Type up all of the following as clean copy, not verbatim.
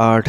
8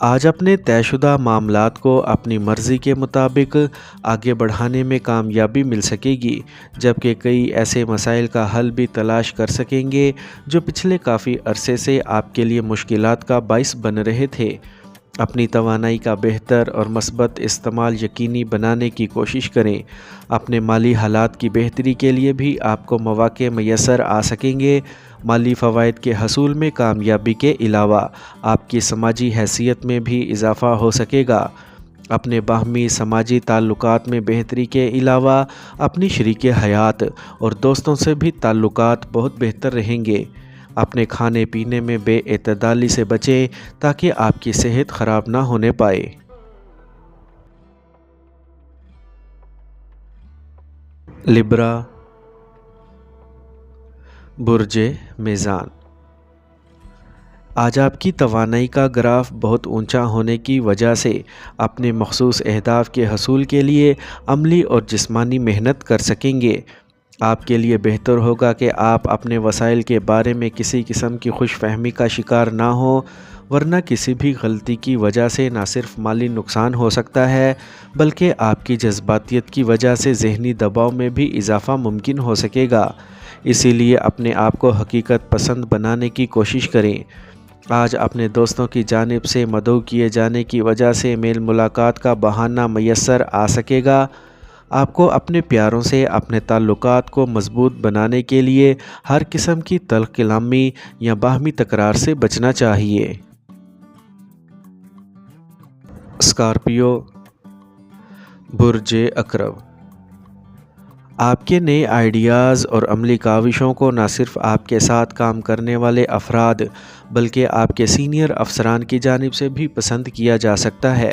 آج اپنے طے شدہ معاملات کو اپنی مرضی کے مطابق آگے بڑھانے میں کامیابی مل سکے گی، جبکہ کئی ایسے مسائل کا حل بھی تلاش کر سکیں گے جو پچھلے کافی عرصے سے آپ کے لیے مشکلات کا باعث بن رہے تھے۔ اپنی توانائی کا بہتر اور مثبت استعمال یقینی بنانے کی کوشش کریں۔ اپنے مالی حالات کی بہتری کے لیے بھی آپ کو مواقع میسر آ سکیں گے۔ مالی فوائد کے حصول میں کامیابی کے علاوہ آپ کی سماجی حیثیت میں بھی اضافہ ہو سکے گا۔ اپنے باہمی سماجی تعلقات میں بہتری کے علاوہ اپنی شریک حیات اور دوستوں سے بھی تعلقات بہت بہتر رہیں گے۔ اپنے کھانے پینے میں بے اعتدالی سے بچیں تاکہ آپ کی صحت خراب نہ ہونے پائے۔ لبرا، برج میزان۔ آج آپ کی توانائی کا گراف بہت اونچا ہونے کی وجہ سے اپنے مخصوص اہداف کے حصول کے لیے عملی اور جسمانی محنت کر سکیں گے۔ آپ کے لیے بہتر ہوگا کہ آپ اپنے وسائل کے بارے میں کسی قسم کی خوش فہمی کا شکار نہ ہوں، ورنہ کسی بھی غلطی کی وجہ سے نہ صرف مالی نقصان ہو سکتا ہے بلکہ آپ کی جذباتیت کی وجہ سے ذہنی دباؤ میں بھی اضافہ ممکن ہو سکے گا۔ اسی لیے اپنے آپ کو حقیقت پسند بنانے کی کوشش کریں۔ آج اپنے دوستوں کی جانب سے مدعو کیے جانے کی وجہ سے میل ملاقات کا بہانہ میسر آ سکے گا۔ آپ کو اپنے پیاروں سے اپنے تعلقات کو مضبوط بنانے کے لیے ہر قسم کی تلخ کلامی یا باہمی تکرار سے بچنا چاہیے۔ اسکارپیو، برج عقرب۔ آپ کے نئے آئیڈیاز اور عملی کاوشوں کو نہ صرف آپ کے ساتھ کام کرنے والے افراد بلکہ آپ کے سینئر افسران کی جانب سے بھی پسند کیا جا سکتا ہے،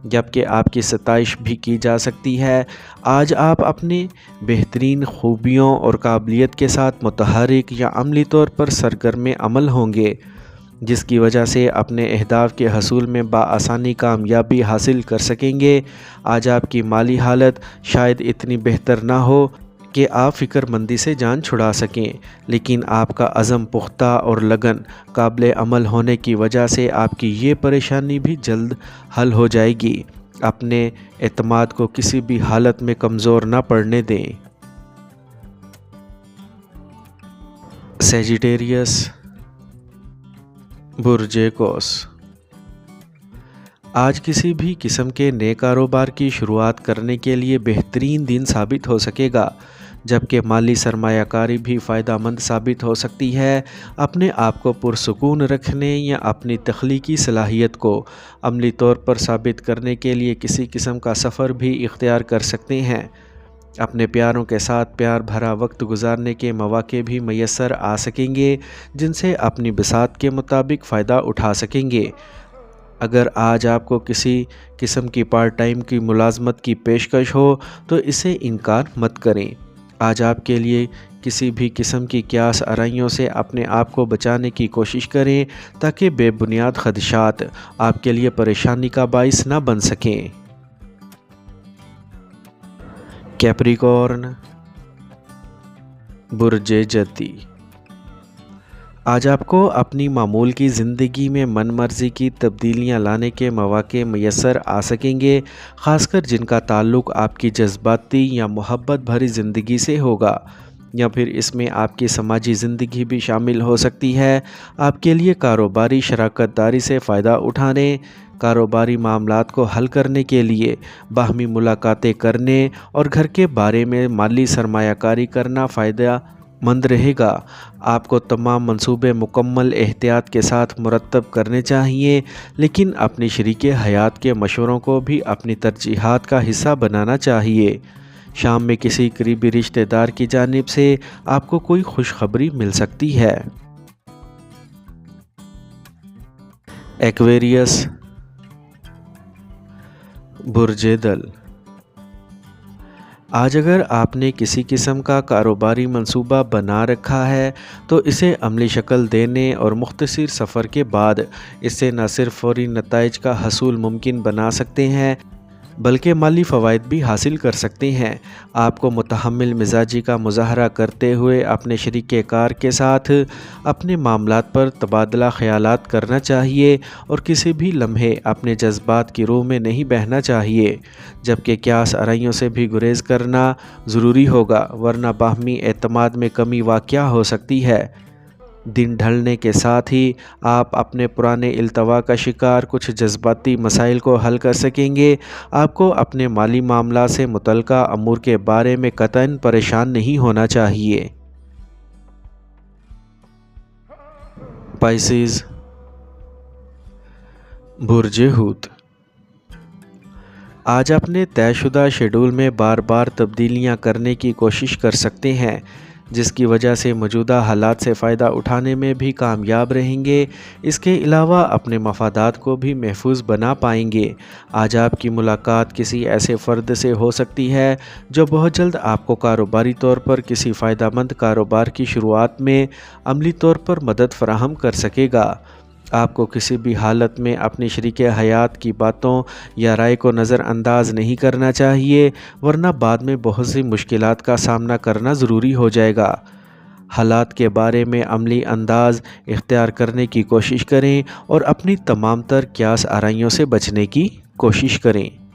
جبکہ آپ کی ستائش بھی کی جا سکتی ہے۔ آج آپ اپنے بہترین خوبیوں اور قابلیت کے ساتھ متحرک یا عملی طور پر سرگرم عمل ہوں گے، جس کی وجہ سے اپنے اہداف کے حصول میں بآسانی کامیابی حاصل کر سکیں گے۔ آج آپ کی مالی حالت شاید اتنی بہتر نہ ہو کہ آپ فکر مندی سے جان چھڑا سکیں، لیکن آپ کا عزم پختہ اور لگن قابل عمل ہونے کی وجہ سے آپ کی یہ پریشانی بھی جلد حل ہو جائے گی۔ اپنے اعتماد کو کسی بھی حالت میں کمزور نہ پڑنے دیں۔ سیجیٹیریس، برج قوس۔ آج کسی بھی قسم کے نئے کاروبار کی شروعات کرنے کے لیے بہترین دن ثابت ہو سکے گا، جبکہ مالی سرمایہ کاری بھی فائدہ مند ثابت ہو سکتی ہے۔ اپنے آپ کو پرسکون رکھنے یا اپنی تخلیقی صلاحیت کو عملی طور پر ثابت کرنے کے لیے کسی قسم کا سفر بھی اختیار کر سکتے ہیں۔ اپنے پیاروں کے ساتھ پیار بھرا وقت گزارنے کے مواقع بھی میسر آ سکیں گے، جن سے اپنی بساط کے مطابق فائدہ اٹھا سکیں گے۔ اگر آج آپ کو کسی قسم کی پارٹ ٹائم کی ملازمت کی پیشکش ہو تو اسے انکار مت کریں۔ آج آپ کے لیے کسی بھی قسم کی قیاس آرائیوں سے اپنے آپ کو بچانے کی کوشش کریں تاکہ بے بنیاد خدشات آپ کے لیے پریشانی کا باعث نہ بن سکیں۔ کیپریکورن، برج جدی۔ آج آپ کو اپنی معمول کی زندگی میں من مرضی کی تبدیلیاں لانے کے مواقع میسر آ سکیں گے، خاص کر جن کا تعلق آپ کی جذباتی یا محبت بھری زندگی سے ہوگا، یا پھر اس میں آپ کی سماجی زندگی بھی شامل ہو سکتی ہے۔ آپ کے لیے کاروباری شراکت داری سے فائدہ اٹھانے، کاروباری معاملات کو حل کرنے کے لیے باہمی ملاقاتیں کرنے اور گھر کے بارے میں مالی سرمایہ کاری کرنا فائدہ مند رہے گا۔ آپ کو تمام منصوبے مکمل احتیاط کے ساتھ مرتب کرنے چاہیے، لیکن اپنی شریک حیات کے مشوروں کو بھی اپنی ترجیحات کا حصہ بنانا چاہیے۔ شام میں کسی قریبی رشتہ دار کی جانب سے آپ کو کوئی خوشخبری مل سکتی ہے۔ ایکویریس، برج دل۔ آج اگر آپ نے کسی قسم کا کاروباری منصوبہ بنا رکھا ہے تو اسے عملی شکل دینے اور مختصر سفر کے بعد اس سے نہ صرف فوری نتائج کا حصول ممکن بنا سکتے ہیں بلکہ مالی فوائد بھی حاصل کر سکتے ہیں۔ آپ کو متحمل مزاجی کا مظاہرہ کرتے ہوئے اپنے شریک کار کے ساتھ اپنے معاملات پر تبادلہ خیالات کرنا چاہیے اور کسی بھی لمحے اپنے جذبات کی روح میں نہیں بہنا چاہیے، جبکہ قیاس آرائیوں سے بھی گریز کرنا ضروری ہوگا، ورنہ باہمی اعتماد میں کمی واقع ہو سکتی ہے۔ دن ڈھلنے کے ساتھ ہی آپ اپنے پرانے التوا کا شکار کچھ جذباتی مسائل کو حل کر سکیں گے۔ آپ کو اپنے مالی معاملات سے متعلقہ امور کے بارے میں قطعاً پریشان نہیں ہونا چاہیے۔ پائسیز، برج حوت، آج اپنے طے شدہ شیڈول میں بار بار تبدیلیاں کرنے کی کوشش کر سکتے ہیں، جس کی وجہ سے موجودہ حالات سے فائدہ اٹھانے میں بھی کامیاب رہیں گے۔ اس کے علاوہ اپنے مفادات کو بھی محفوظ بنا پائیں گے۔ آج آپ کی ملاقات کسی ایسے فرد سے ہو سکتی ہے جو بہت جلد آپ کو کاروباری طور پر کسی فائدہ مند کاروبار کی شروعات میں عملی طور پر مدد فراہم کر سکے گا۔ آپ کو کسی بھی حالت میں اپنی شریک حیات کی باتوں یا رائے کو نظر انداز نہیں کرنا چاہیے، ورنہ بعد میں بہت سی مشکلات کا سامنا کرنا ضروری ہو جائے گا۔ حالات کے بارے میں عملی انداز اختیار کرنے کی کوشش کریں اور اپنی تمام تر قیاس آرائیوں سے بچنے کی کوشش کریں۔